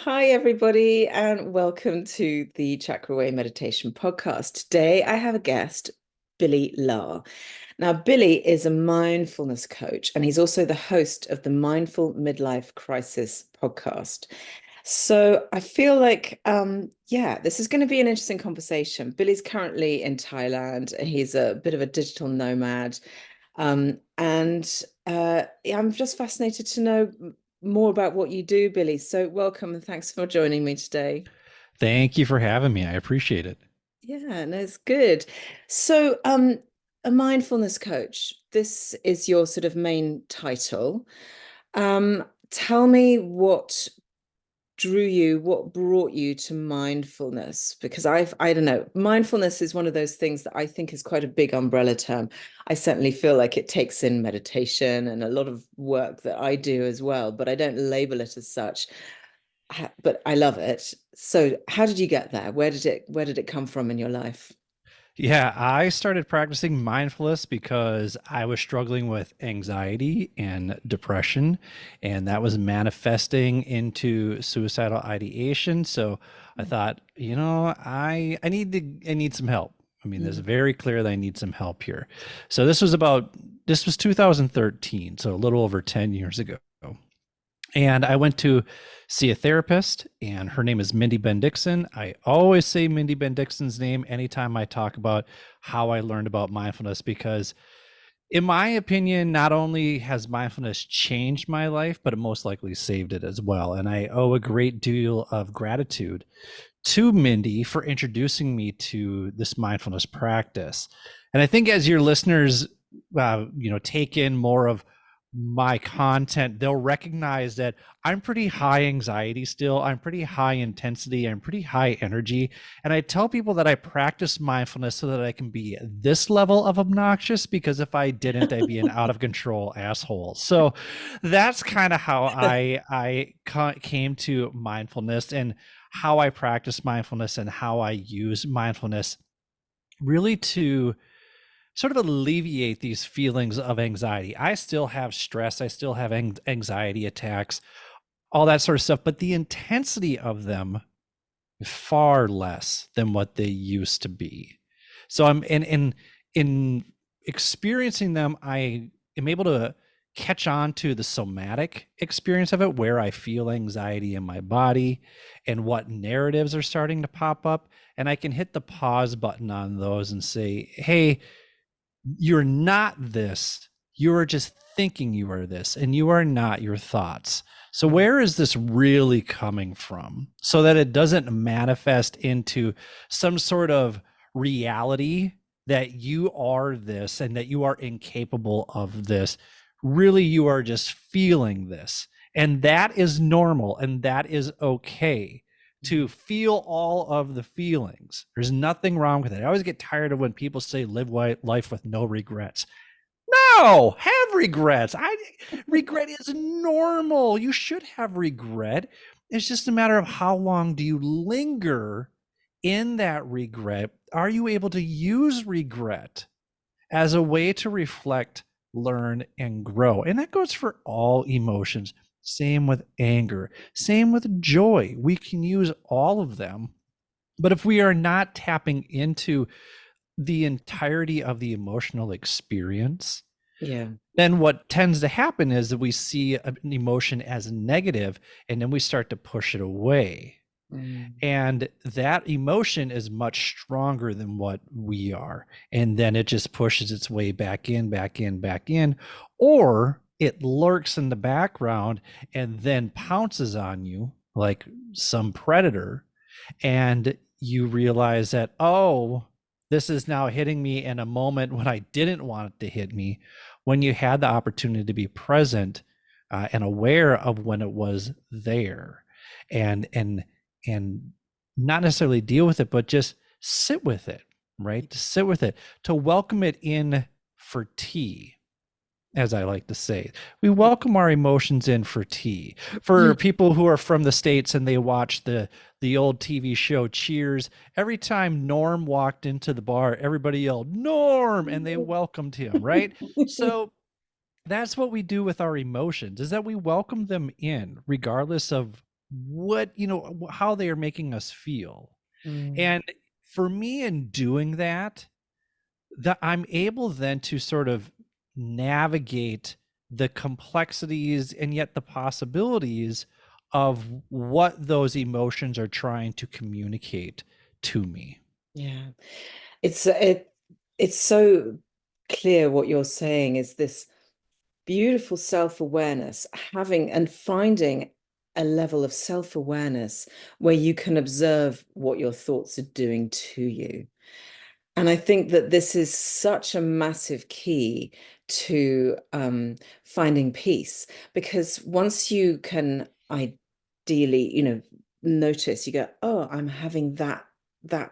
Hi, everybody, and welcome to the Chakra Way Meditation Podcast. Today, I have a guest, Billy Lahr. Now, Billy is a mindfulness coach, and he's also the host of the Mindful Midlife Crisis podcast. So I feel like, this is going to be an interesting conversation. Billy's currently in Thailand. He's a bit of a digital nomad. Yeah, I'm just fascinated to know more about what you do, Billy. So welcome and thanks for joining me today. Thank you for having me. I appreciate it. Yeah, no, it's good. So, a mindfulness coach, this is your sort of main title. Tell me what brought you to mindfulness? Because I don't know, mindfulness is one of those things that I think is quite a big umbrella term. I certainly feel like it takes in meditation and a lot of work that I do as well, but I don't label it as such. But I love it. So how did you get there? Where did it come from in your life? Yeah, I started practicing mindfulness because I was struggling with anxiety and depression, and that was manifesting into suicidal ideation. So I thought, I need some help. I mean, it's Mm. very clear that I need some help here. So this was 2013, so a little over 10 years ago. And I went to see a therapist, and her name is Mindy Bendixson. I always say Mindy Bendixson's name anytime I talk about how I learned about mindfulness, because, in my opinion, not only has mindfulness changed my life, but it most likely saved it as well. And I owe a great deal of gratitude to Mindy for introducing me to this mindfulness practice. And I think as your listeners, take in more of my content, they'll recognize that I'm pretty high anxiety still. I'm pretty high intensity. I'm pretty high energy. And I tell people that I practice mindfulness so that I can be this level of obnoxious, because if I didn't, I'd be an out of control asshole. So that's kind of how I came to mindfulness, and how I practice mindfulness, and how I use mindfulness really to sort of alleviate these feelings of anxiety. I still have stress, I still have anxiety attacks, all that sort of stuff, but the intensity of them is far less than what they used to be. So I'm in experiencing them, I am able to catch on to the somatic experience of it, where I feel anxiety in my body and what narratives are starting to pop up. And I can hit the pause button on those and say, hey, you're not this. You are just thinking you are this, and you are not your thoughts. So, where is this really coming from? So that it doesn't manifest into some sort of reality that you are this and that you are incapable of this. Really, you are just feeling this. And that is normal, and that is okay to feel all of the feelings. There's nothing wrong with it. I always get tired of when people say live life with no regrets. No, have regrets. I regret is normal. You should have regret. It's just a matter of how long do you linger in that regret? Are you able to use regret as a way to reflect, learn, and grow? And that goes for all emotions. Same with anger, same with joy. We can use all of them. But if we are not tapping into the entirety of the emotional experience, Yeah. then what tends to happen is that we see an emotion as negative, and then we start to push it away. Mm. And that emotion is much stronger than what we are. And then it just pushes its way back in, back in, back in, or it lurks in the background and then pounces on you like some predator. And you realize that, oh, this is now hitting me in a moment when I didn't want it to hit me, when you had the opportunity to be present and aware of when it was there. And and and not necessarily deal with it, but just sit with it, right? To sit with it, to welcome it in for tea, as I like to say. We welcome our emotions in for tea. For people who are from the States and they watch the old TV show Cheers, every time Norm walked into the bar, everybody yelled, Norm, and they welcomed him, right? So that's what we do with our emotions, is that we welcome them in regardless of what, how they are making us feel. Mm. And for me, in doing that, that I'm able then to sort of navigate the complexities and yet the possibilities of what those emotions are trying to communicate to me. Yeah. It's so clear what you're saying is this beautiful self-awareness, having and finding a level of self-awareness where you can observe what your thoughts are doing to you. And I think that this is such a massive key to finding peace, because once you can ideally, notice, you go, oh, I'm having that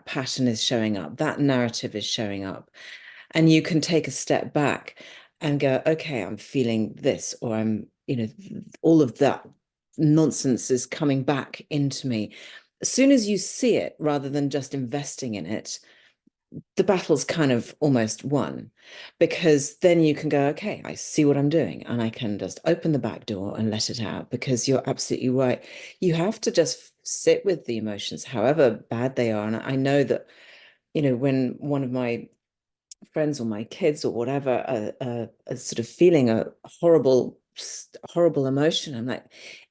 pattern is showing up, that narrative is showing up, and you can take a step back and go, okay, I'm feeling this, or all of that nonsense is coming back into me. As soon as you see it, rather than just investing in it, the battle's kind of almost won, because then you can go, okay, I see what I'm doing, and I can just open the back door and let it out, because you're absolutely right. You have to just sit with the emotions, however bad they are. And I know that, when one of my friends or my kids or whatever are sort of feeling a horrible emotion, I'm like,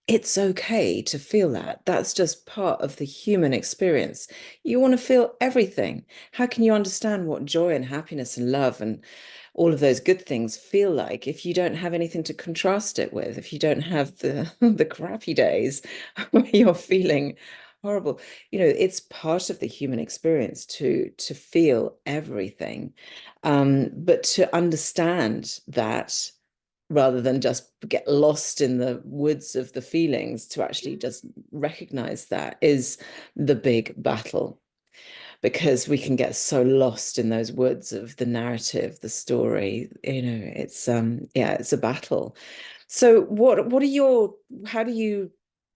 it's okay to feel that. That's just part of the human experience. You want to feel everything. How can you understand what joy and happiness and love and all of those good things feel like if you don't have anything to contrast it with, if you don't have the the crappy days where you're feeling horrible? It's part of the human experience to feel everything, but to understand that, rather than just get lost in the woods of the feelings, to actually just recognize that is the big battle, because we can get so lost in those woods of the narrative, the story. It's a battle. So what are your how do you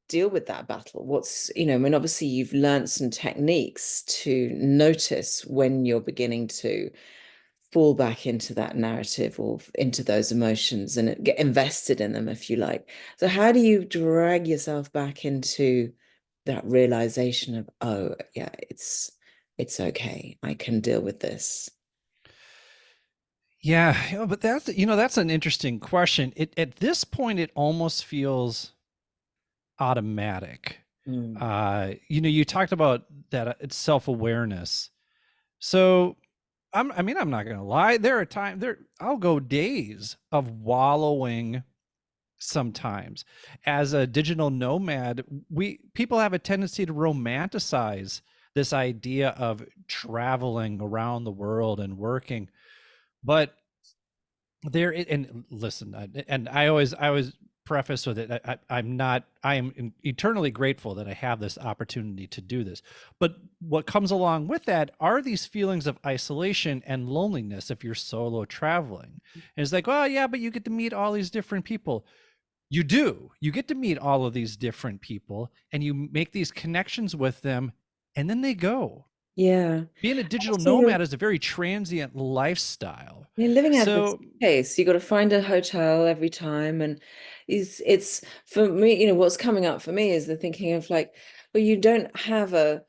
deal with that battle? I mean, obviously you've learned some techniques to notice when you're beginning to fall back into that narrative or into those emotions and get invested in them, if you like. So how do you drag yourself back into that realization of, oh, yeah, it's okay. I can deal with this. Yeah, but that's an interesting question. At this point, it almost feels automatic. Mm. You talked about that it's self-awareness. So I'm not gonna lie. There are times I'll go days of wallowing sometimes. As a digital nomad, we people have a tendency to romanticize this idea of traveling around the world and working. But and listen, and I always preface with it, I am eternally grateful that I have this opportunity to do this. But what comes along with that are these feelings of isolation and loneliness if you're solo traveling. And it's like, oh yeah, but you get to meet all these different people. You do. You get to meet all of these different people and you make these connections with them, and then they go. Yeah. Being a digital So you're nomad is a very transient lifestyle. You're living out of a So suitcase. You got to find a hotel every time, and it's for me. What's coming up for me is the thinking of like, well, you don't have a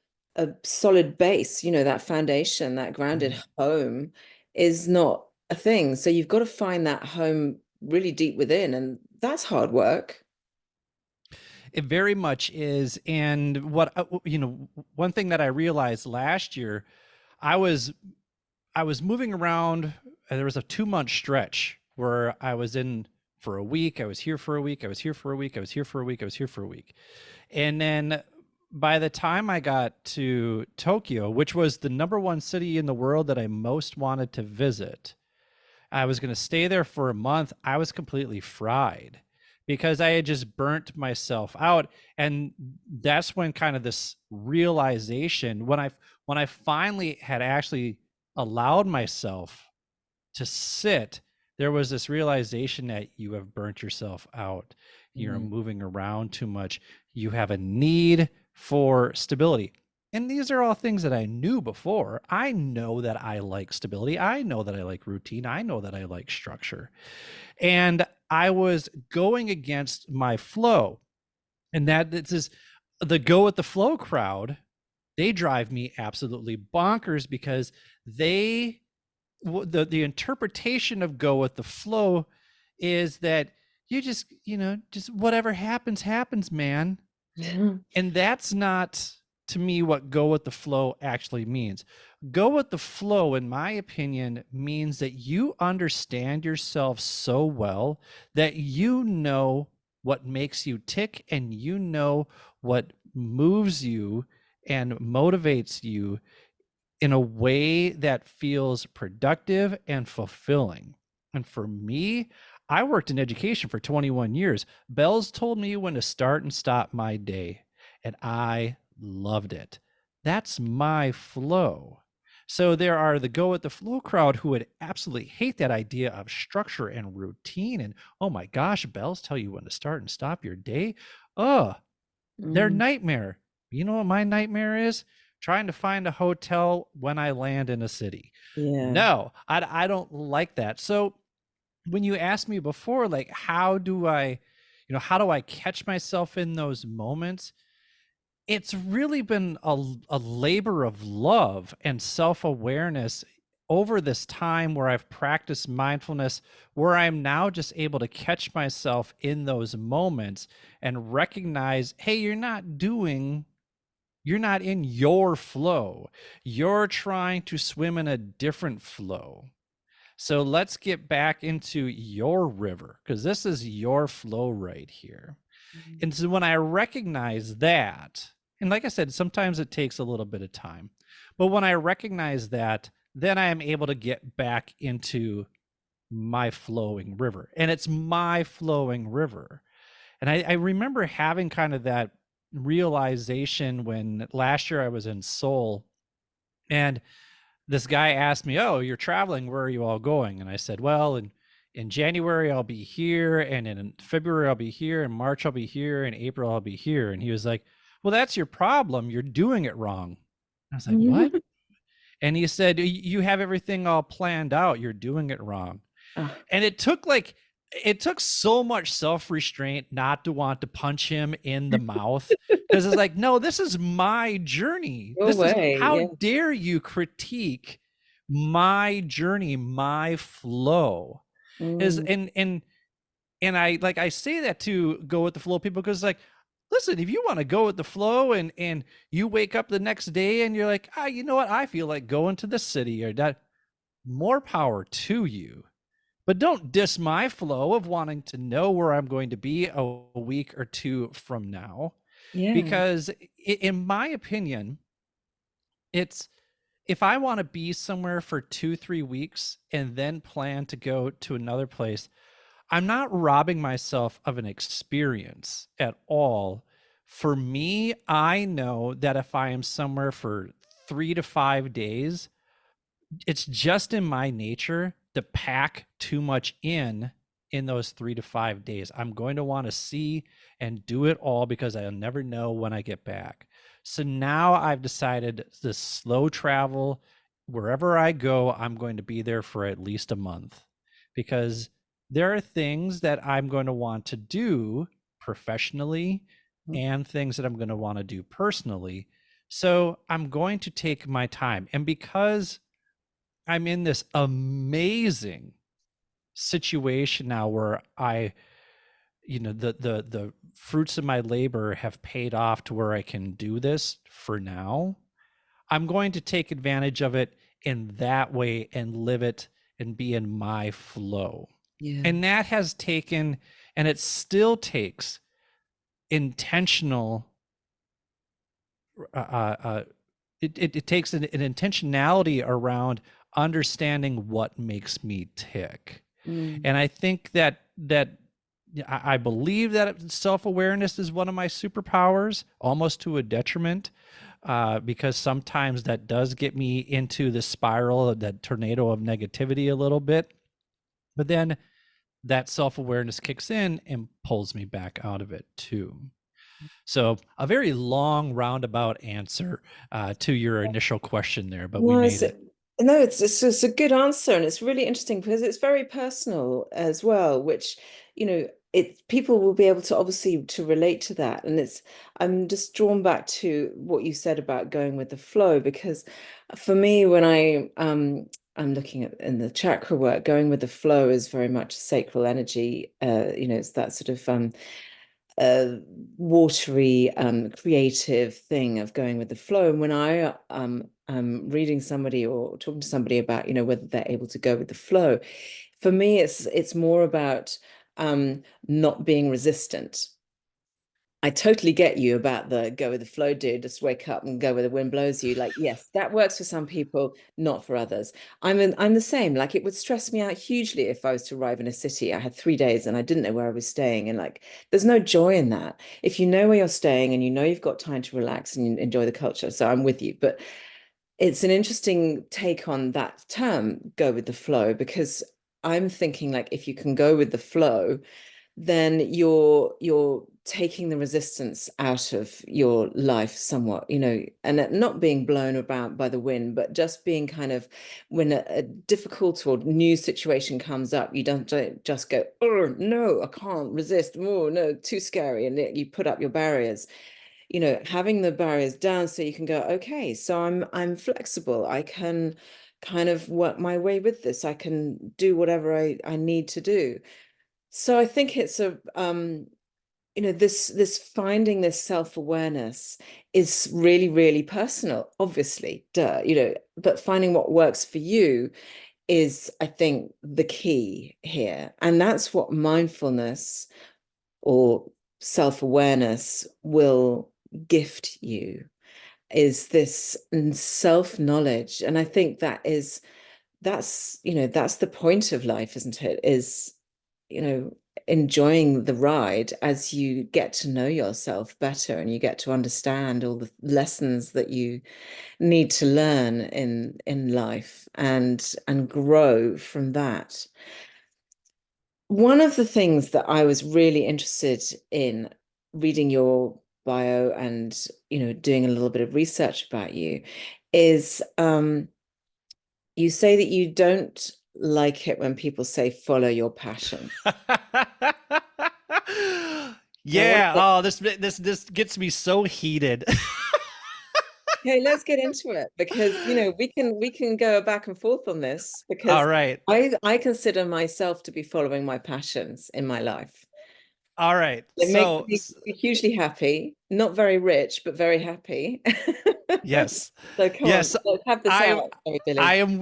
solid base. That foundation, that grounded mhm. home, is not a thing. So you've got to find that home really deep within, and that's hard work. It very much is. And what one thing that I realized last year, I was I was moving around. There was a 2 month stretch where I was in for a week. I was here for a week. I was here for a week. I was here for a week. I was here for a week. And then by the time I got to Tokyo, which was the number one city in the world that I most wanted to visit, I was going to stay there for a month. I was completely fried because I had just burnt myself out. And that's when kind of this realization, when I finally had actually allowed myself to sit, there was this realization that you have burnt yourself out. You're Mm. moving around too much. You have a need for stability. And these are all things that I knew before. I know that I like stability. I know that I like routine. I know that I like structure. And I was going against my flow. And that this is the go with the flow crowd, they drive me absolutely bonkers because they the interpretation of go with the flow is that you just, just whatever happens happens, man. And that's not, to me, what go with the flow actually means. Go with the flow, in my opinion, means that you understand yourself so well that you know what makes you tick, and you know what moves you and motivates you in a way that feels productive and fulfilling. And for me, I worked in education for 21 years. Bells told me when to start and stop my day, and I loved it. That's my flow. So there are the go with the flow crowd who would absolutely hate that idea of structure and routine. And oh my gosh, bells tell you when to start and stop your day. Oh, their Mm, nightmare. You know what my nightmare is? Trying to find a hotel when I land in a city. yeah. No, I don't like that. So when you asked me before, like, how do I catch myself in those moments? It's really been a labor of love and self-awareness over this time where I've practiced mindfulness, where I'm now just able to catch myself in those moments and recognize, hey, you're not in your flow. You're trying to swim in a different flow. So let's get back into your river, because this is your flow right here. Mm. And so when I recognize that, and like I said, sometimes it takes a little bit of time, but when I recognize that, then I am able to get back into my flowing river. And it's my flowing river. And I remember having kind of that realization when last year I was in Seoul, and this guy asked me, "Oh, you're traveling. Where are you all going?" And I said, "Well, in January I'll be here, and in February I'll be here, in March I'll be here, in April I'll be here." And he was like, "Well, that's your problem. You're doing it wrong." I was like, "What?" And he said, "You have everything all planned out. You're doing it wrong." Ah, And it took so much self-restraint not to want to punch him in the mouth, because it's like, no, this is my journey. go This is, away. how Yeah. dare you critique my journey, my flow. Is Mm, and I say that to go with the flow people, because like, listen, if you want to go with the flow and you wake up the next day and you're like, you know what, I feel like going to the city, or that, more power to you. But don't diss my flow of wanting to know where I'm going to be a week or two from now. yeah. Because in my opinion, it's, if I want to be somewhere for 2, 3 weeks and then plan to go to another place, I'm not robbing myself of an experience at all. For me, I know that if I am somewhere for 3 to 5 days, it's just in my nature to pack too much in those 3 to 5 days. I'm going to want to see and do it all, because I'll never know when I get back. So now I've decided to slow travel. Wherever I go, I'm going to be there for at least a month, because there are things that I'm going to want to do professionally and things that I'm going to want to do personally. So I'm going to take my time. And because I'm in this amazing situation now where the fruits of my labor have paid off to where I can do this for now. I'm going to take advantage of it in that way and live it and be in my flow. Yeah. And that has taken, and it still takes, intentional uh, uh, uh, it takes an intentionality around understanding what makes me tick. Mm, And I think that I believe that self-awareness is one of my superpowers, almost to a detriment, because sometimes that does get me into the spiral of that tornado of negativity a little bit. But then that self-awareness kicks in and pulls me back out of it too. So a very long roundabout answer to your initial question there, but we no, made it. no, it's a good answer, and it's really interesting because it's very personal as well, which, you know, it people will be able to obviously to relate to that. And it's I'm just drawn back to what you said about going with the flow, because for me, when I'm looking at in the chakra work, going with the flow is very much sacral energy. It's that sort of uh watery creative thing of going with the flow. And when I am reading somebody or talking to somebody about, whether they're able to go with the flow, for me it's more about not being resistant. I totally get you about the go with the flow, dude. Just wake up and go where the wind blows you. Like, yes, that works for some people, not for others. I'm the same. Like, it would stress me out hugely if I was to arrive in a city. I had 3 days and I didn't know where I was staying. And like, there's no joy in that. If you know where you're staying and you know you've got time to relax and enjoy the culture. So I'm with you. But it's an interesting take on that term, go with the flow, because I'm thinking like if you can go with the flow, then you're taking the resistance out of your life somewhat, and not being blown about by the wind, but just being kind of, when a difficult or new situation comes up, you don't just go, oh no, I can't resist, oh no, too scary, and you put up your barriers. Having the barriers down so you can go, okay, so I'm flexible, I can kind of work my way with this, I can do whatever I need to do. So I think it's this finding this self-awareness is really, really personal, obviously, duh, but finding what works for you is, I think, the key here. And that's what mindfulness or self-awareness will gift you, is this self-knowledge. And I think that's the point of life, isn't it? Is, you know, enjoying the ride as you get to know yourself better and you get to understand all the lessons that you need to learn in life, and grow from that. One of the things that I was really interested in reading your bio and, doing a little bit of research about you is, you say that you don't like it when people say follow your passion. And I want Yeah. to, Oh, this gets me so heated. okay, let's get into it, because we can go back and forth on this, All because right. I consider myself to be following my passions in my life. All right. It makes me hugely happy, not very rich, but very happy. Yes. So come on, Yes. let's have this I am out, sorry, Billy. I am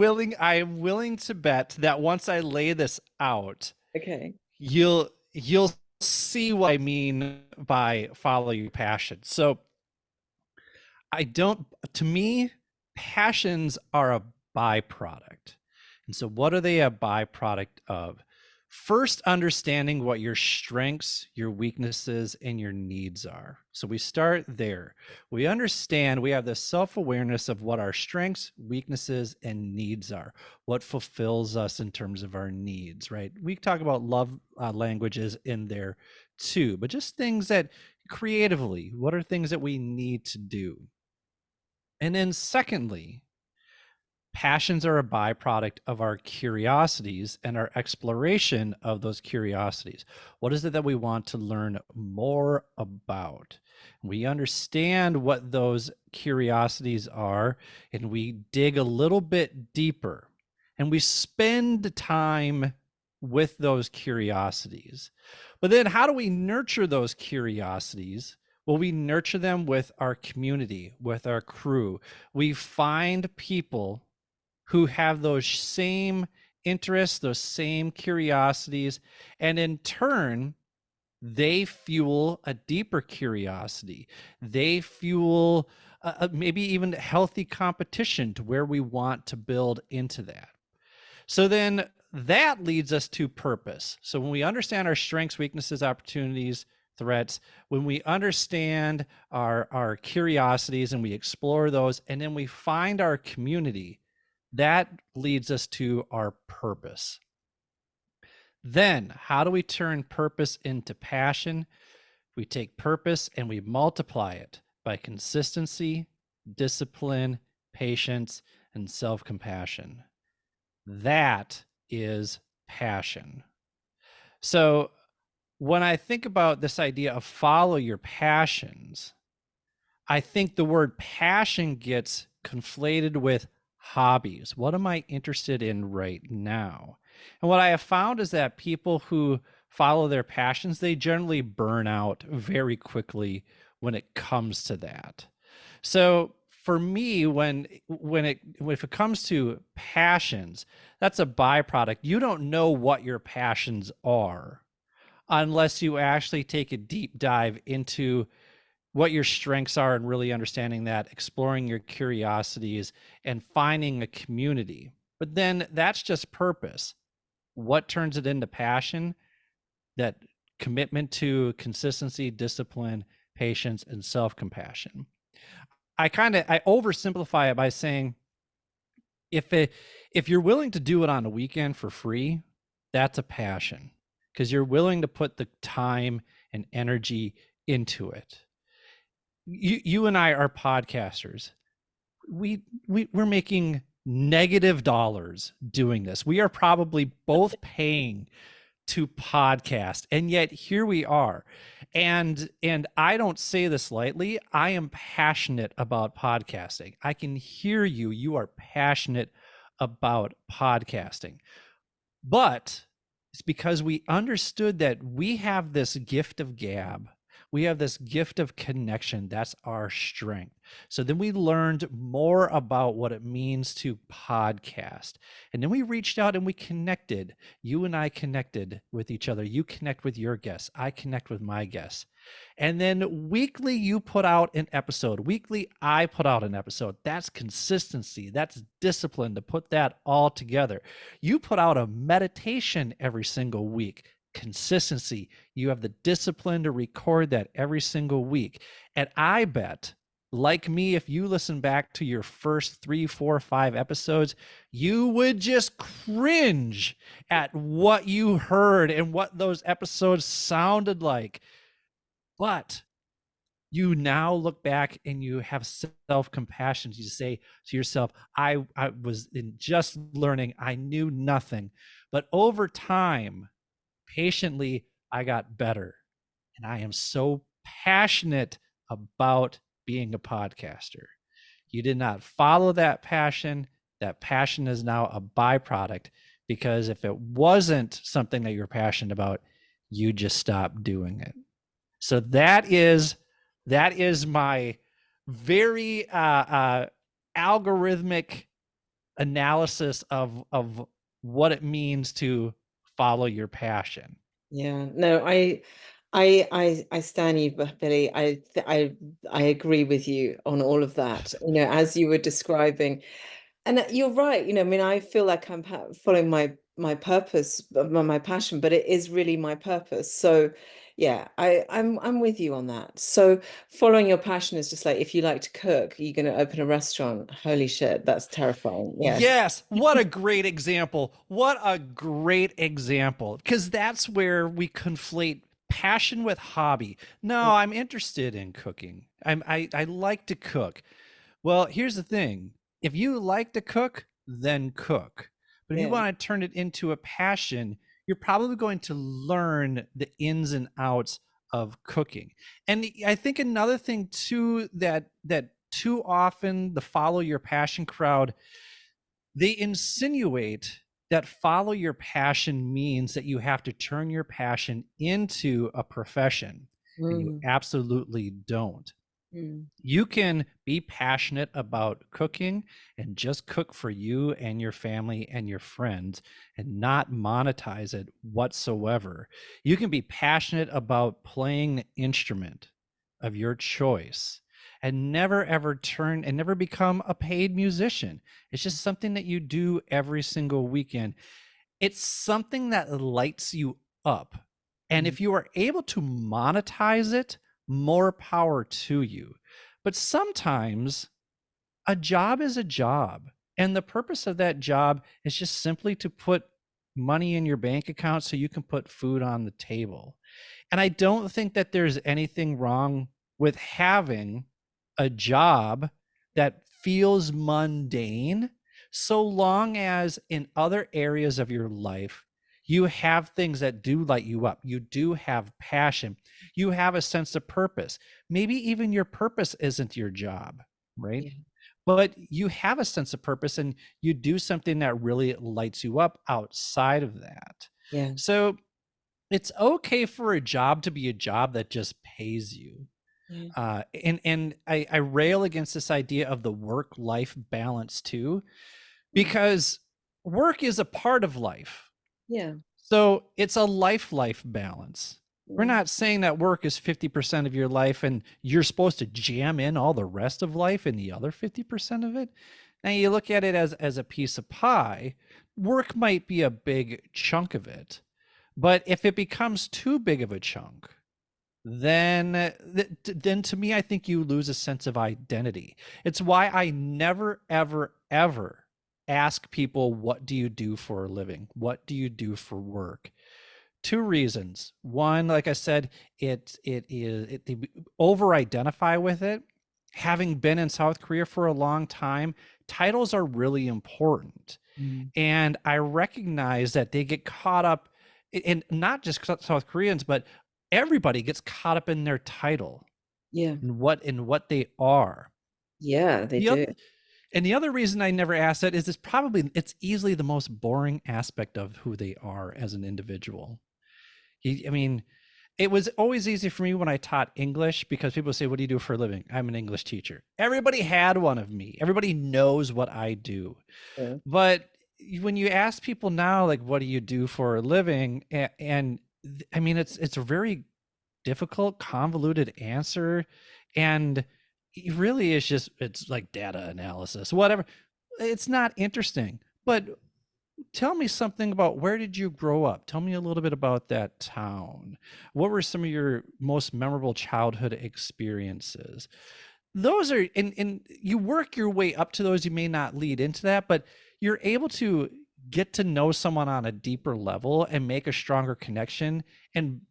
willing to bet that once I lay this out, Okay. you'll see what I mean by follow your passion. So I don't, to me, passions are a byproduct. And so, what are they a byproduct of? First, understanding what your strengths, your weaknesses, and your needs are. So, we start there. We understand, we have the self awareness of what our strengths, weaknesses, and needs are, what fulfills us in terms of our needs, right? We talk about love languages in there too, but just things that creatively, what are things that we need to do? And then, secondly, passions are a byproduct of our curiosities and our exploration of those curiosities. What is it that we want to learn more about? We understand what those curiosities are, and we dig a little bit deeper, and we spend time with those curiosities. But then, how do we nurture those curiosities? Well, we nurture them with our community, with our crew. We find people who have those same interests, those same curiosities, and in turn, they fuel a deeper curiosity. They fuel maybe even healthy competition to where we want to build into that. So then that leads us to purpose. So when we understand our strengths, weaknesses, opportunities, threats, when we understand our curiosities and we explore those, and then we find our community, that leads us to our purpose. Then, how do we turn purpose into passion? We take purpose and we multiply it by consistency, discipline, patience, and self compassion. That is passion. So when I think about this idea of follow your passions, I think the word passion gets conflated with hobbies. What am I interested in right now? And what I have found is that people who follow their passions, they generally burn out very quickly when it comes to that. So for me, if it comes to passions, that's a byproduct. You don't know what your passions are unless you actually take a deep dive into what your strengths are and really understanding that, exploring your curiosities and finding a community. But then that's just purpose. What turns it into passion? That commitment to consistency, discipline, patience, and self-compassion. I oversimplify it by saying if you're willing to do it on a weekend for free, that's a passion because you're willing to put the time and energy into it. You and I are podcasters. We're making negative dollars doing this. We are probably both paying to podcast, and yet here we are. And I don't say this lightly. I am passionate about podcasting. I can hear you. You are passionate about podcasting. But it's because we understood that we have this gift of gab. We have this gift of connection. That's our strength. So then we learned more about what it means to podcast. And then we reached out and we connected. You and I connected with each other. You connect with your guests. I connect with my guests. And then weekly, you put out an episode. Weekly, I put out an episode. That's consistency. That's discipline to put that all together. You put out a meditation every single week. Consistency. You have the discipline to record that every single week. And I bet, like me, if you listen back to your first 3, 4, 5 episodes, you would just cringe at what you heard and what those episodes sounded like. But you now look back and you have self-compassion. You say to yourself, I was in just learning. I knew nothing. But over time, patiently, I got better. And I am so passionate about being a podcaster. You did not follow that passion. That passion is now a byproduct because if it wasn't something that you're passionate about, you just stopped doing it. So that is my very algorithmic analysis of what it means to follow your passion. Yeah, no, I stand you, Billy. I agree with you on all of that. As you were describing, and you're right. I mean, I feel like I'm following my purpose, my passion, but it is really my purpose. So, yeah, I'm with you on that. So, following your passion is just like if you like to cook, you're going to open a restaurant. Holy shit, that's terrifying. Yeah. Yes, what a great example. What a great example. Because that's where we conflate passion with hobby. No, I'm interested in cooking. I like to cook. Well, here's the thing. If you like to cook, then cook. But if you Yeah. want to turn it into a passion, you're probably going to learn the ins and outs of cooking. And I think another thing too that too often the follow your passion crowd, they insinuate that follow your passion means that you have to turn your passion into a profession, and you Mm, absolutely don't. mm, You can be passionate about cooking and just cook for you and your family and your friends and not monetize it whatsoever. You can be passionate about playing the instrument of your choice and never ever turn and never become a paid musician. It's just something that you do every single weekend. It's something that lights you up. And mm, if you are able to monetize it, more power to you. But sometimes a job is a job. And the purpose of that job is just simply to put money in your bank account so you can put food on the table. And I don't think that there's anything wrong with having a job that feels mundane, so long as in other areas of your life You have things that do light you up. You do have passion. You have a sense of purpose. Maybe even your purpose isn't your job, right? Yeah. But you have a sense of purpose and you do something that really lights you up outside of that. Yeah. So it's okay for a job to be a job that just pays you. Yeah. And I rail against this idea of the work-life balance too, Mm. because work is a part of life. Yeah. So it's a life balance. We're Mm. not saying that work is 50% of your life and you're supposed to jam in all the rest of life in the other 50% of it. Now you look at it as a piece of pie, work might be a big chunk of it. But if it becomes too big of a chunk, then to me, I think you lose a sense of identity. It's why I never, ever, ever ask people, what do you do for a living? What do you do for work? Two reasons. One, like I said, they over identify with it. Having been in South Korea for a long time, titles are really important. Mm. And I recognize that they get caught up in not just South Koreans, but everybody gets caught up in their title Yeah. and what they are. Yeah, they The do. other and the other reason I never ask that is it's easily the most boring aspect of who they are as an individual. I mean, it was always easy for me when I taught English because people say, "What do you do for a living?" I'm an English teacher. Everybody had one of me. Everybody knows what I do. Yeah. But when you ask people now, like, what do you do for a living? And I mean, it's a very difficult, convoluted answer. And it really is just, it's like data analysis, whatever. It's not interesting. But tell me something about, where did you grow up? Tell me a little bit about that town. What were some of your most memorable childhood experiences? Those are, and you work your way up to those. You may not lead into that, but you're able to get to know someone on a deeper level and make a stronger connection and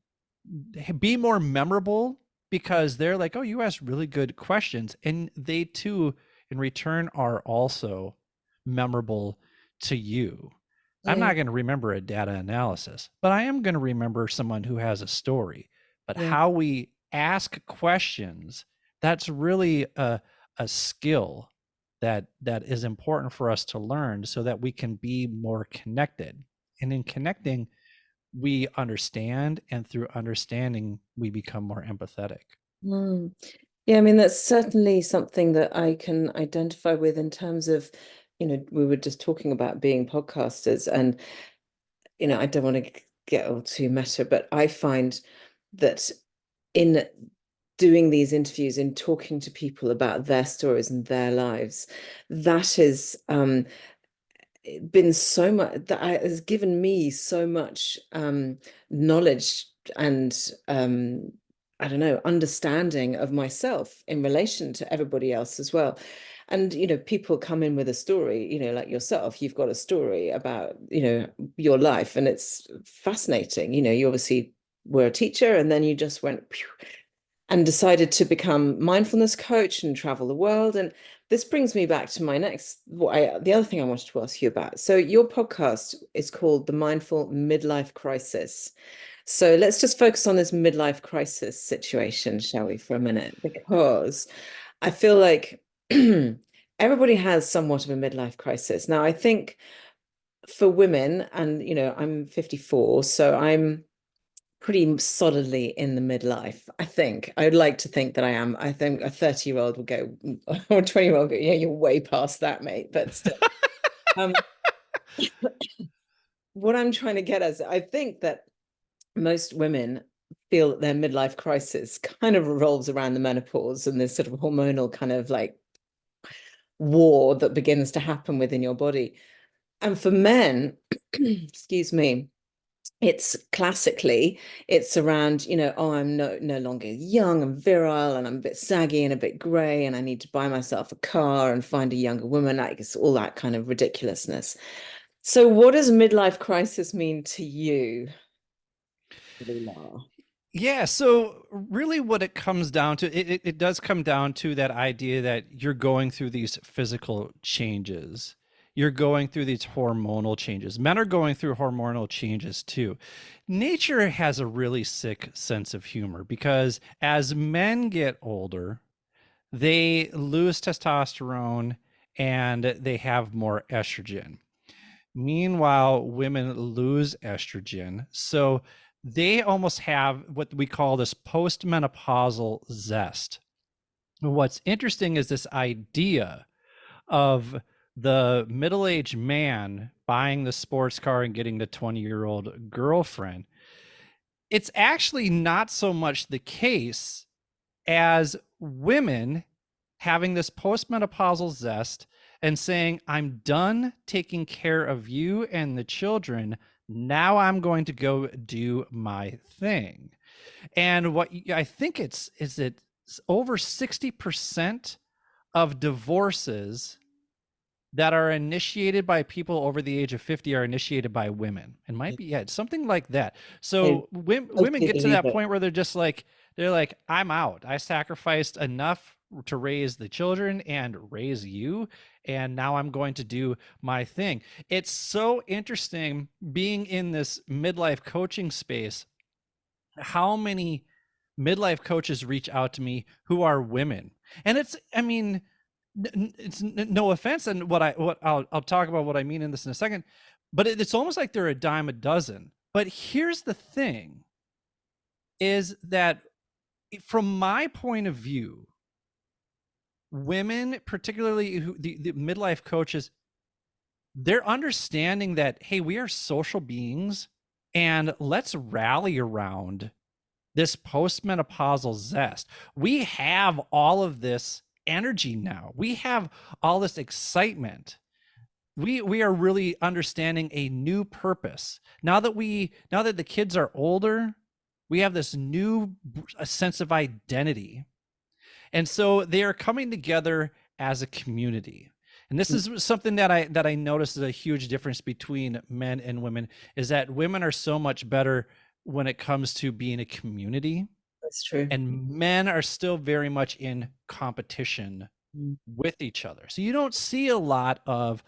be more memorable because they're like, oh, you asked really good questions, and they too in return are also memorable to you. I'm Yeah. not going to remember a data analysis, but I am going to remember someone who has a story. But Yeah. how we ask questions, that's really a skill that is important for us to learn so that we can be more connected. And in connecting, we understand, and through understanding, we become more empathetic. Mm. Yeah, I mean, that's certainly something that I can identify with in terms of, we were just talking about being podcasters, and, I don't want to get all too meta, but I find that in doing these interviews, in talking to people about their stories and their lives, that has been so much, that has given me so much knowledge and I don't know, understanding of myself in relation to everybody else as well. And people come in with a story, like yourself, you've got a story about your life, and it's fascinating. You obviously were a teacher, and then you just went pew, and decided to become mindfulness coach and travel the world. And this brings me back to my next, the other thing I wanted to ask you about. So your podcast is called The Mindful Midlife Crisis. So let's just focus on this midlife crisis situation, shall we, for a minute? Because I feel like everybody has somewhat of a midlife crisis. Now, I think for women, and I'm 54, so I'm pretty solidly in the midlife. I think I'd like to think that I am. I think a 30-year-old would go, or a 20-year-old go, yeah, you're way past that, mate. But still, um, what I'm trying to get at, I think that most women feel that their midlife crisis kind of revolves around the menopause and this sort of hormonal kind of like war that begins to happen within your body. And for men, excuse me, it's classically, it's around, oh, I'm no longer young and virile, and I'm a bit saggy and a bit grey, and I need to buy myself a car and find a younger woman. Like, it's all that kind of ridiculousness. So what does midlife crisis mean to you, Lahr? Yeah, so really what it comes down to, it does come down to that idea that you're going through these physical changes. you're going through these hormonal changes. Men are going through hormonal changes too. Nature has a really sick sense of humor because as men get older, they lose testosterone and they have more estrogen. Meanwhile, women lose estrogen. So they almost have what we call this postmenopausal zest. What's interesting is this idea of the middle-aged man buying the sports car and getting the 20-year-old girlfriend. It's actually not so much the case as women having this postmenopausal zest and saying, I'm done taking care of you and the children. Now I'm going to go do my thing. And what I think is it over 60% of divorces that are initiated by people over the age of 50 are initiated by women. It might be, yeah, it's something like that. I So women totally get to believe that it. point where they're like, I'm out. I sacrificed enough to raise the children and raise you, and now I'm going to do my thing. It's so interesting being in this midlife coaching space, how many midlife coaches reach out to me who are women. And it's, I mean, it's no offense, and what I'll talk about what I mean in this in a second, but it's almost like they're a dime a dozen. But here's the thing: is that from my point of view, women, particularly the midlife coaches, they're understanding that, hey, we are social beings, and let's rally around this postmenopausal zest. We have all of this energy now. We have all this excitement. We are really understanding a new purpose. Now that the kids are older, we have this new a sense of identity. And so they are coming together as a community. And this is something that I noticed is a huge difference between men and women, is that women are so much better when it comes to being a community, That's true. and men are still very much in competition Mm. with each other. So you don't see a lot of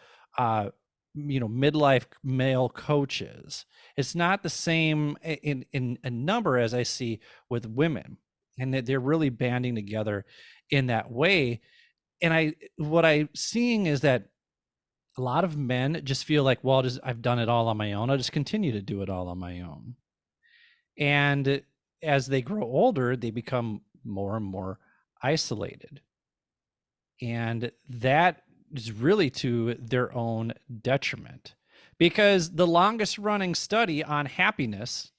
midlife male coaches. It's not the same in a number as I see with women, and that they're really banding together in that way. And what I'm seeing is that a lot of men just feel like, well, I've done it all on my own. I'll just continue to do it all on my own. And as they grow older, they become more and more isolated. And that is really to their own detriment, because the longest running study on happiness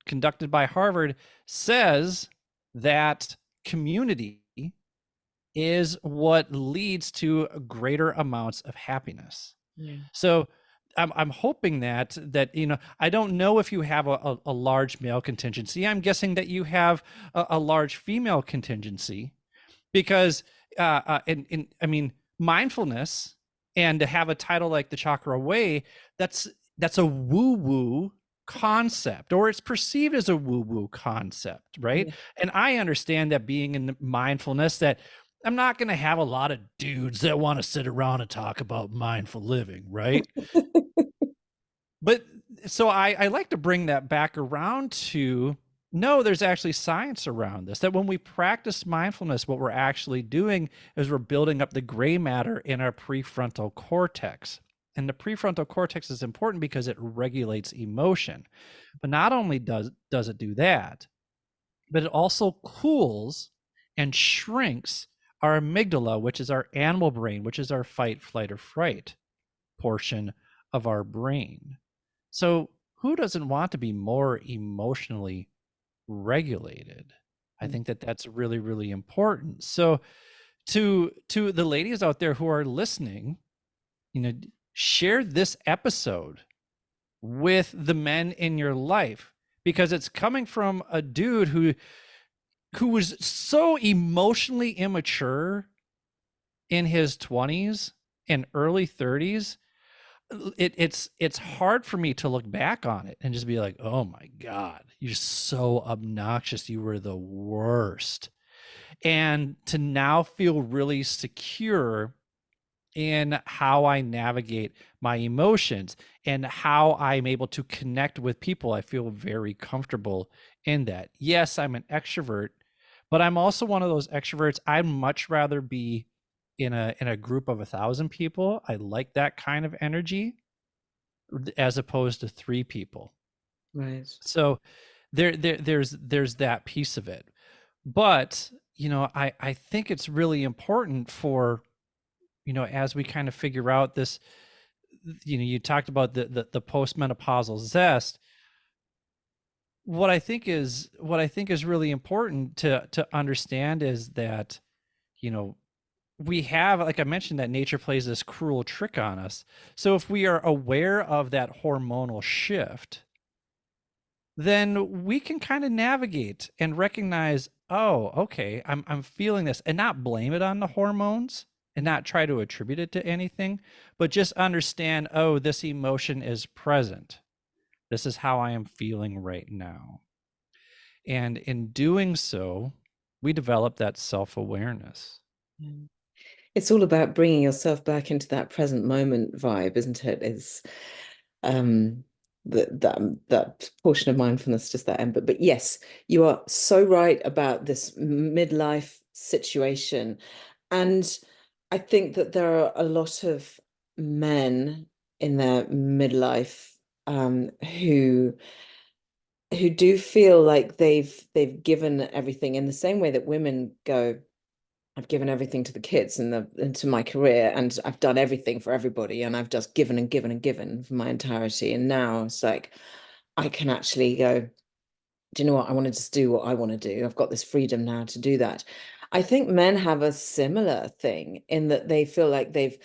conducted by Harvard says that community is what leads to greater amounts of happiness. Yeah. So I'm hoping that I don't know if you have a large male contingency. I'm guessing that you have a large female contingency, because I mean, mindfulness, and to have a title like the Chakra Way, that's a woo woo concept, or it's perceived as a woo woo concept, right? Yeah. And I understand that, being in mindfulness, that I'm not going to have a lot of dudes that want to sit around and talk about mindful living, right? But so I like to bring that back around to, no, there's actually science around this, that when we practice mindfulness, what we're actually doing is we're building up the gray matter in our prefrontal cortex. And the prefrontal cortex is important because it regulates emotion. But not only does it do that, but it also cools and shrinks our amygdala, which is our animal brain, which is our fight, flight, or fright portion of our brain. So who doesn't want to be more emotionally regulated? I think that that's really, really important. So to the ladies out there who are listening, share this episode with the men in your life, because it's coming from a dude who was so emotionally immature in his 20s and early 30s. It's hard for me to look back on it and just be like, oh my God, you're so obnoxious, you were the worst. And to now feel really secure in how I navigate my emotions and how I'm able to connect with people. I feel very comfortable in that. Yes, I'm an extrovert, but I'm also one of those extroverts. I'd much rather be in a group of 1,000 people. I like that kind of energy as opposed to 3 people. Right. So there's that piece of it. But, I think it's really important for, as we kind of figure out this, you talked about the postmenopausal zest. What I think is really important to understand is that, you know, we have, like I mentioned, that nature plays this cruel trick on us. So if we are aware of that hormonal shift, then we can kind of navigate and recognize, oh, okay, I'm feeling this, and not blame it on the hormones and not try to attribute it to anything, but just understand, oh, this emotion is present. This is how I am feeling right now. And in doing so, we develop that self-awareness. Yeah. It's all about bringing yourself back into that present moment vibe, isn't it? Is um that portion of mindfulness just that end. But yes, you are so right about this midlife situation. And I think that there are a lot of men in their midlife who do feel like they've given everything in the same way that women go, I've given everything to the kids and to my career, and I've done everything for everybody, and I've just given and given and given for my entirety. And now it's like I can actually go, do you know what? I want to just do what I want to do. I've got this freedom now to do that. I think men have a similar thing in that they feel like they've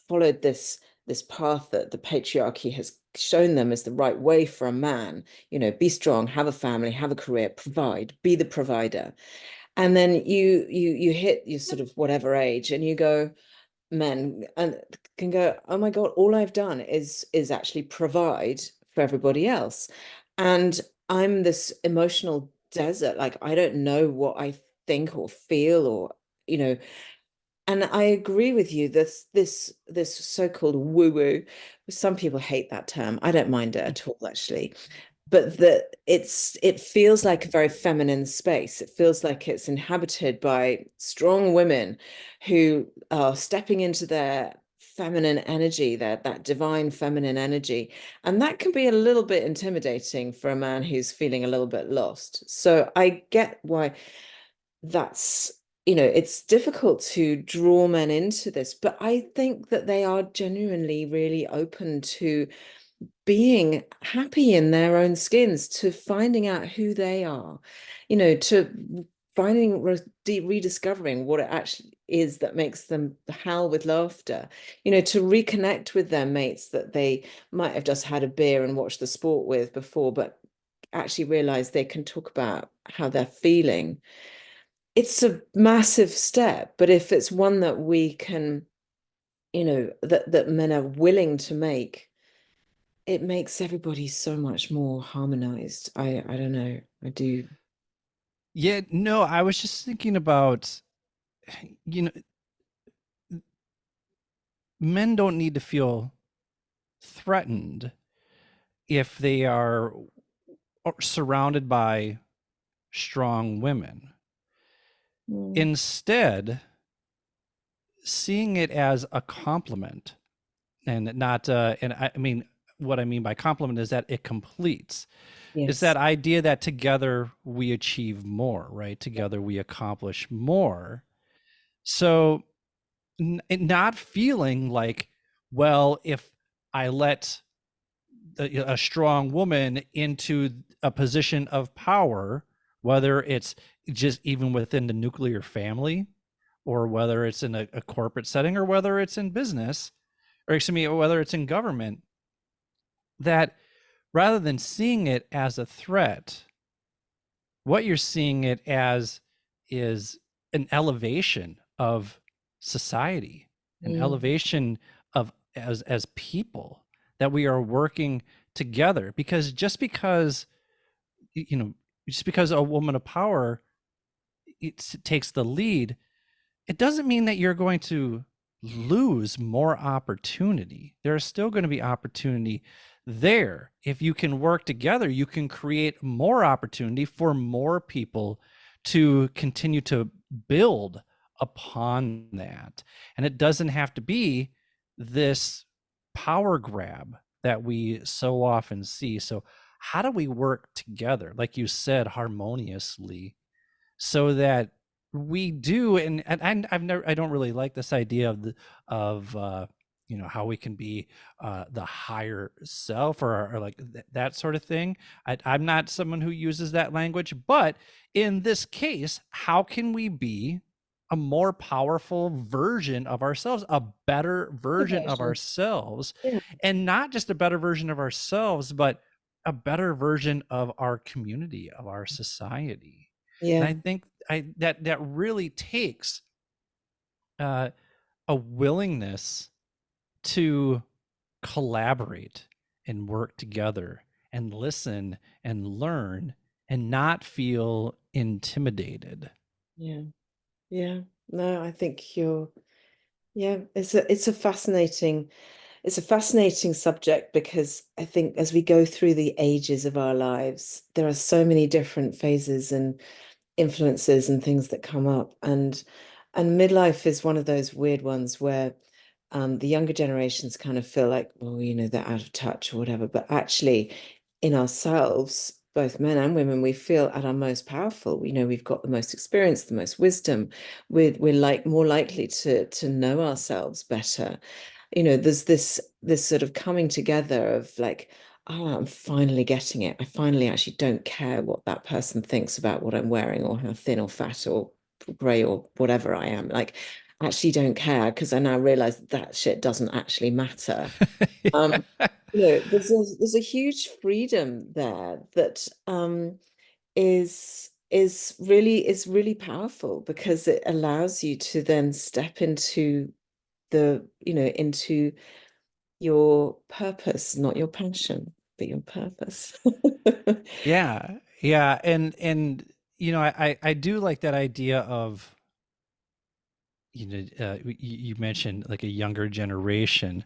followed this path that the patriarchy has shown them is the right way for a man. Be strong, have a family, have a career, provide, be the provider. And then you hit your sort of whatever age, and you go, men and can go, oh my God, all I've done is actually provide for everybody else. And I'm this emotional desert. Like I don't know what I think or feel or, you know, and I agree with you, this so-called woo-woo. Some people hate that term. I don't mind it at all, actually. But it feels like a very feminine space. It feels like it's inhabited by strong women who are stepping into their feminine energy, that divine feminine energy. And that can be a little bit intimidating for a man who's feeling a little bit lost. So I get why that's, it's difficult to draw men into this, but I think that they are genuinely really open to being happy in their own skins, to finding out who they are, to finding, rediscovering what it actually is that makes them howl with laughter, to reconnect with their mates that they might have just had a beer and watched the sport with before, but actually realize they can talk about how they're feeling. It's a massive step, but if it's one that we can, that men are willing to make, it makes everybody so much more harmonized. I don't know. I do. Yeah, no, I was just thinking about, you know, men don't need to feel threatened if they are surrounded by strong women. Mm. Instead, seeing it as a compliment and not, and I mean, what I mean by compliment is that it completes. It's Yes. that idea that together we achieve more, right? Together we accomplish more. So, not feeling like, well, if I let a strong woman into a position of power, whether it's just even within the nuclear family, or whether it's in a corporate setting, or whether it's in business, or excuse me, whether it's in government, that rather than seeing it as a threat, what you're seeing it as is an elevation of society, an Mm. elevation of as people, that we are working together. Because you know just because a woman of power takes the lead, it doesn't mean that you're going to lose more opportunity. There's still going to be opportunity there. If you can work together, you can create more opportunity for more people to continue to build upon that. And it doesn't have to be this power grab that we so often see. So, how do we work together, like you said, harmoniously, so that we do, and I don't really like this idea of how we can be the higher self, or like that sort of thing. I'm not someone who uses that language, but in this case, how can we be a more powerful version of ourselves, a better version of Version. ourselves, Yeah. and not just a better version of ourselves, but a better version of our community, of our society. And I Yeah. think that really takes uh, a willingness to collaborate and work together and listen and learn and not feel intimidated. Yeah. Yeah. No, I think yeah, it's a fascinating subject because I think as we go through the ages of our lives, there are so many different phases and influences and things that come up. And midlife is one of those weird ones where the younger generations kind of feel like, well, they're out of touch or whatever. But actually, in ourselves, both men and women, we feel at our most powerful. We've got the most experience, the most wisdom. We're like more likely to know ourselves better. There's this sort of coming together of like, oh, I'm finally getting it. I finally actually don't care what that person thinks about what I'm wearing or how thin or fat or grey or whatever I am. Like, I actually don't care because I now realize that shit doesn't actually matter. Um, there's a huge freedom there that is really powerful because it allows you to then step into your purpose, not your passion, but your purpose. Yeah, yeah, and I do like that idea of you mentioned like a younger generation.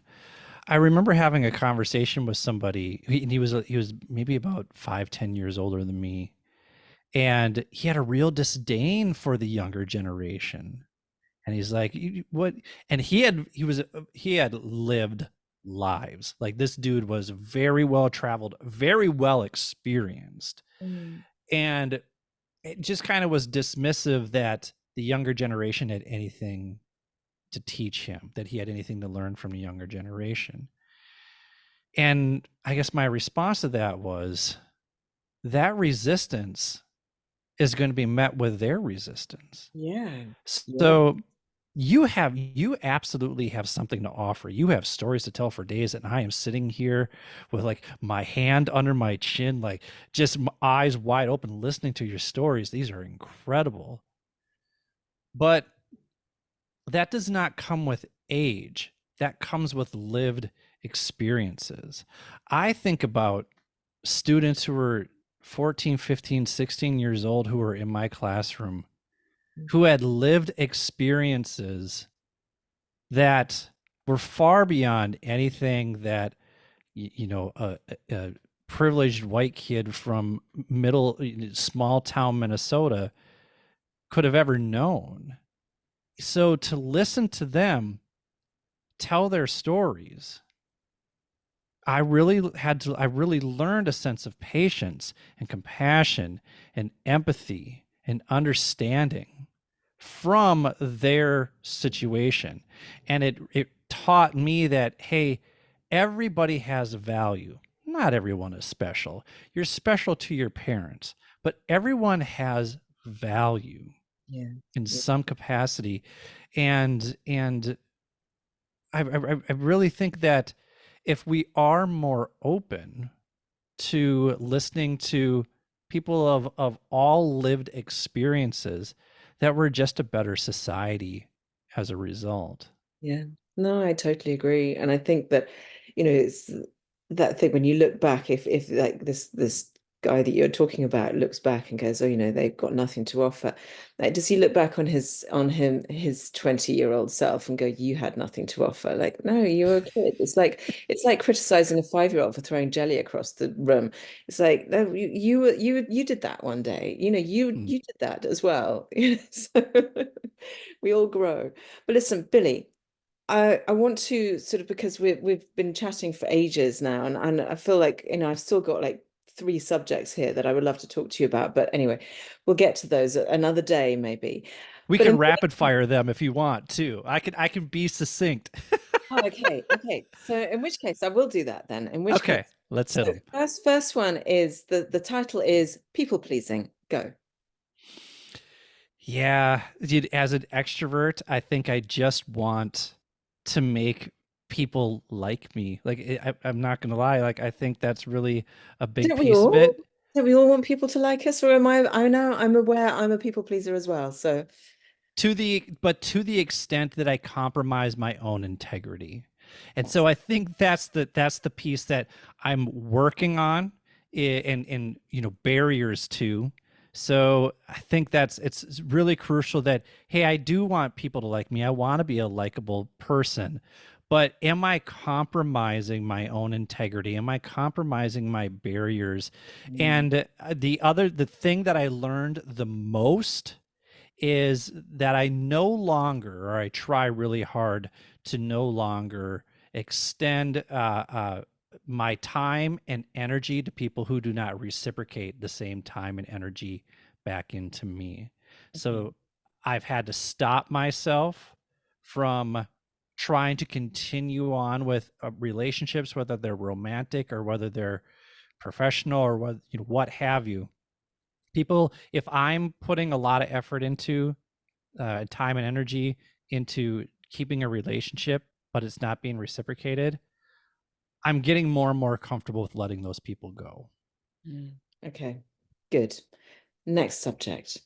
I remember having a conversation with somebody, and he was maybe about 5-10 years older than me, and he had a real disdain for the younger generation. And he's like, what? And he had lived lives. Like, this dude was very well traveled, very well experienced, Mm. and it just kind of was dismissive that the younger generation had anything to teach him, that he had anything to learn from the younger generation. And I guess my response to that was, that resistance is going to be met with their resistance. Yeah. Yeah. So you absolutely have something to offer. You have stories to tell for days, and I am sitting here with like my hand under my chin, like just eyes wide open, listening to your stories. These are incredible. But that does not come with age. That comes with lived experiences. I think about students who were 14, 15, 16 years old who were in my classroom, who had lived experiences that were far beyond anything that a privileged white kid from middle small town Minnesota could have ever known. So to listen to them tell their stories, I really learned a sense of patience and compassion and empathy and understanding from their situation. And it taught me that, hey, everybody has value. Not everyone is special. You're special to your parents, but everyone has value Yeah. in Yeah. some capacity. And I really think that if we are more open to listening to people of all lived experiences, that we're just a better society as a result. Yeah. No, I totally agree. And I think that, it's that thing when you look back, if like this guy that you're talking about looks back and goes, oh, they've got nothing to offer. Like, does he look back on his 20-year-old self and go, you had nothing to offer? Like, no, you were a kid. It's like criticizing a 5-year-old for throwing jelly across the room. It's like, no, you did that one day. Mm. You did that as well. So we all grow. But listen, Billy. I want to sort of, because we've been chatting for ages now, and I feel like, I've still got like three subjects here that I would love to talk to you about. But anyway, we'll get to those another day, maybe. We But can rapid fire them if you want too. I can be succinct. oh, okay. So in which case I will do that then. In which Okay, case, let's hit so them. first one is the title is People Pleasing. Go. Yeah, dude, as an extrovert, I think I just want to make people like me. Like I'm not gonna lie, like I think that's really a big Don't we piece of all? it. Don't we all want people to like us? Or am I now I'm aware I'm a people pleaser as well. So To the extent that I compromise my own integrity. And so I think that's the piece that I'm working on, and barriers to. So I think it's really crucial that, hey, I do want people to like me. I want to be a likable person. But am I compromising my own integrity? Am I compromising my barriers? mm, And the thing that I learned the most is that I no longer, or I try really hard to no longer extend my time and energy to people who do not reciprocate the same time and energy back into me. okay. So I've had to stop myself from trying to continue on with relationships, whether they're romantic or whether they're professional or what have you. People, if I'm putting a lot of effort into time and energy into keeping a relationship, but it's not being reciprocated, I'm getting more and more comfortable with letting those people go. Mm, okay, good. Next subject.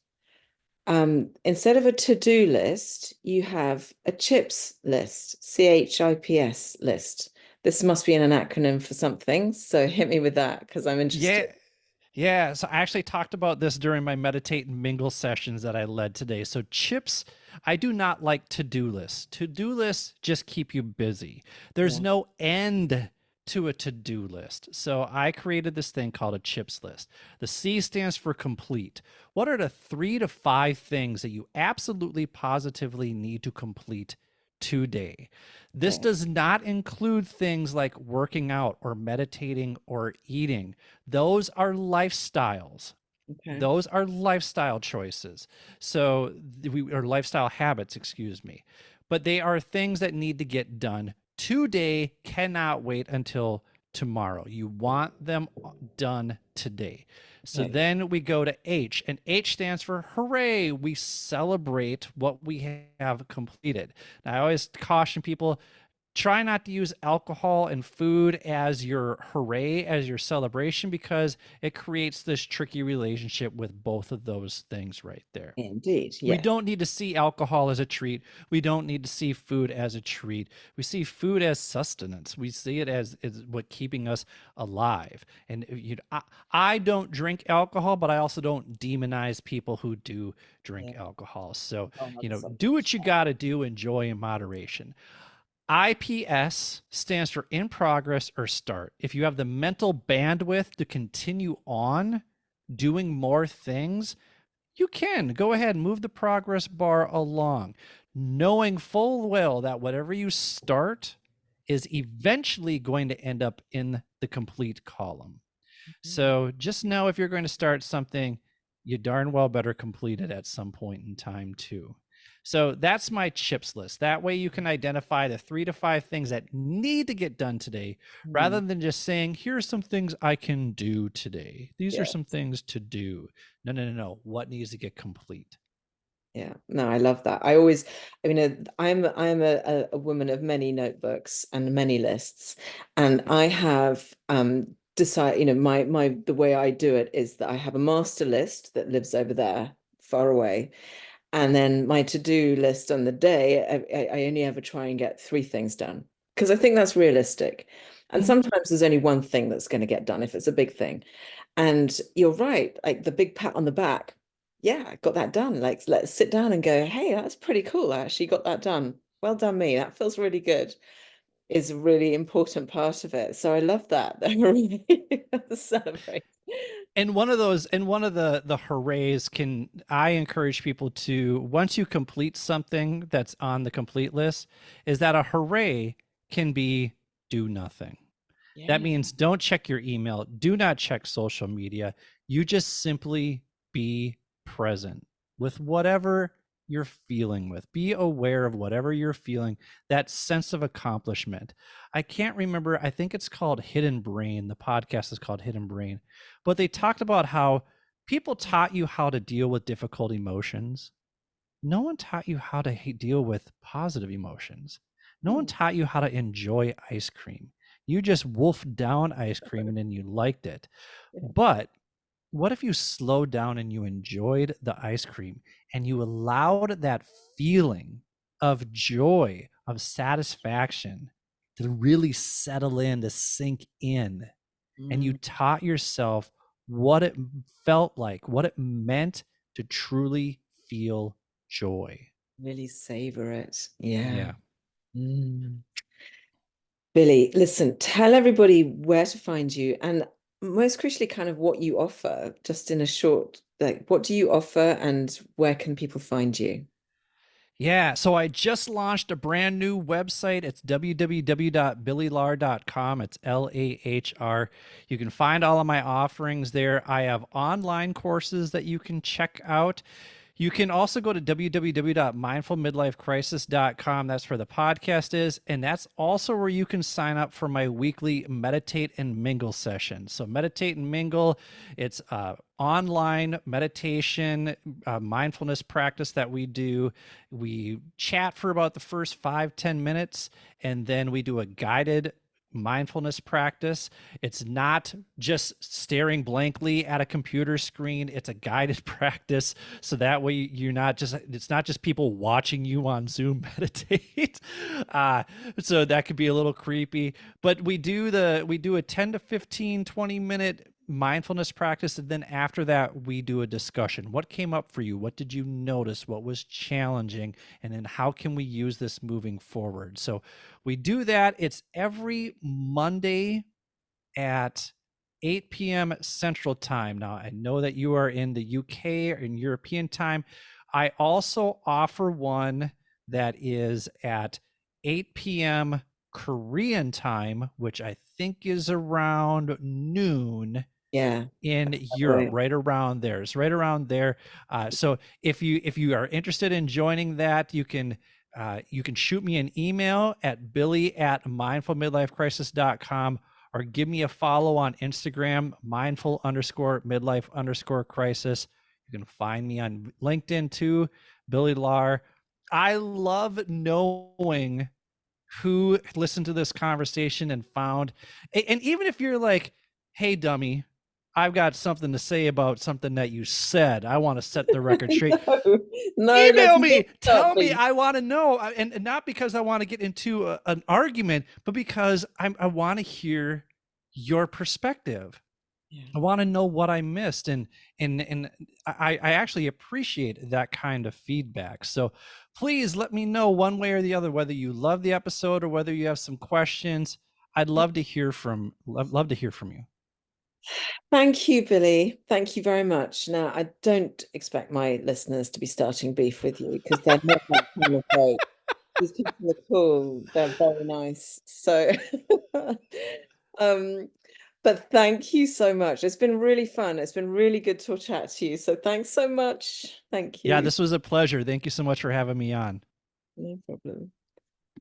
Instead of a to-do list, you have a chips list, CHIPS list. This must be an acronym for something, so hit me with that because I'm interested. Yeah. Yeah, so I actually talked about this during my meditate and mingle sessions that I led today. So chips, I do not like to-do lists. To-do lists just keep you busy. There's Yeah, no end to a to-do list. So I created this thing called a chips list. The C stands for complete. What are the 3 to 5 things that you absolutely positively need to complete today? This okay, does not include things like working out or meditating or eating. Those are lifestyles. okay. Those are lifestyle choices. So or lifestyle habits, excuse me. But they are things that need to get done today, cannot wait until tomorrow. You want them done today. So Okay. then we go to H, and H stands for hooray. We celebrate what we have completed. Now, I always caution people, try not to use alcohol and food as your hooray, as your celebration, because it creates this tricky relationship with both of those things right there. Indeed, We yes. don't need to see alcohol as a treat. We don't need to see food as a treat. We see food as sustenance. We see it as what keeping us alive. And I don't drink alcohol, but I also don't demonize people who do drink Yeah. alcohol. So, Oh, that's do something. what you got to do, enjoy in moderation. IPS stands for in progress or start. If you have the mental bandwidth to continue on doing more things, you can go ahead and move the progress bar along, knowing full well that whatever you start is eventually going to end up in the complete column. Mhm. So just know if you're going to start something, you darn well better complete it at some point in time too. So that's my chips list. That way you can identify the 3 to 5 things that need to get done today Mm, rather than just saying, here's some things I can do today. These are yeah. some things to do. No, no, no, no. What needs to get complete? Yeah, no, I love that. I mean, I'm a woman of many notebooks and many lists, and I have decided, the way I do it is that I have a master list that lives over there, far away, and then my to-do list on the day, I only ever try and get three things done because I think that's realistic. And sometimes there's only one thing that's going to get done if it's a big thing. And you're right, like the big pat on the back. Yeah, I got that done. Like, let's sit down and go, hey, that's pretty cool. I actually got that done. Well done, me. That feels really good. Is a really important part of it. So I love that. They really celebrate. And one of the hoorays can I encourage people to, once you complete something that's on the complete list, is that a hooray can be do nothing. That Yeah. means don't check your email, do not check social media. You just simply be present with whatever you're feeling with. Be aware of whatever you're feeling, that sense of accomplishment. I can't remember, I think it's called Hidden Brain. The podcast is called Hidden Brain. But they talked about how people taught you how to deal with difficult emotions. No one taught you how to deal with positive emotions. No one Hmm. taught you how to enjoy ice cream. You just wolfed down ice cream and then you liked it. Yeah. But what if you slowed down and you enjoyed the ice cream and you allowed that feeling of joy, of satisfaction to really settle in, to sink in? And you Mm, taught yourself what it felt like, what it meant to truly feel joy. really savor it. Yeah. Yeah. Mm. Billy, listen, tell everybody where to find you and most crucially, kind of what you offer, just in a short, like what do you offer and where can people find you? Yeah, so I just launched a brand new website. It's www.billylahr.com. It's Lahr. You can find all of my offerings there. I have online courses that you can check out. You can also go to www.mindfulmidlifecrisis.com. That's where the podcast is. And that's also where you can sign up for my weekly Meditate and Mingle session. So, Meditate and Mingle, it's online meditation, mindfulness practice that we do. We chat for about the first 5-10 minutes, and then we do a guided mindfulness practice. It's not just staring blankly at a computer screen, it's a guided practice. So that way you're not just, it's not just people watching you on Zoom meditate. So that could be a little creepy, but we do a 10 to 15, 20-minute mindfulness practice, and then after that we do a discussion. What came up for you? What did you notice? What was challenging? And then how can we use this moving forward? So we do that. It's every Monday at 8 p.m. Central Time. Now, I know that you are in the UK or in European time. I also offer one that is at 8 p.m. Korean time, which I think is around noon Yeah. in Europe, Right. right around there. It's right around there. So if you are interested in joining that, you can shoot me an email at billy@mindfulmidlifecrisis.com or give me a follow on Instagram, mindful_midlife_crisis. You can find me on LinkedIn too, Billy Lahr. I love knowing who listened to this conversation and found, and even if you're like, hey dummy, I've got something to say about something that you said, I want to set the record straight, No, no, let's email not me, start, tell me, please. I want to know. And not because I want to get into an argument, but because I want to hear your perspective. Yeah. I want to know what I missed, and I actually appreciate that kind of feedback. So please let me know one way or the other whether you love the episode or whether you have some questions. I'd love to hear from love to hear from you. Thank you, Billy. Thank you very much. Now, I don't expect my listeners to be starting beef with you because they're not that kind of folk. These people are cool. They're very nice. So, um, but thank you so much. It's been really fun. It's been really good to chat to you. So thanks so much. Thank Yeah, you. this was a pleasure. Thank you so much for having me on. No problem.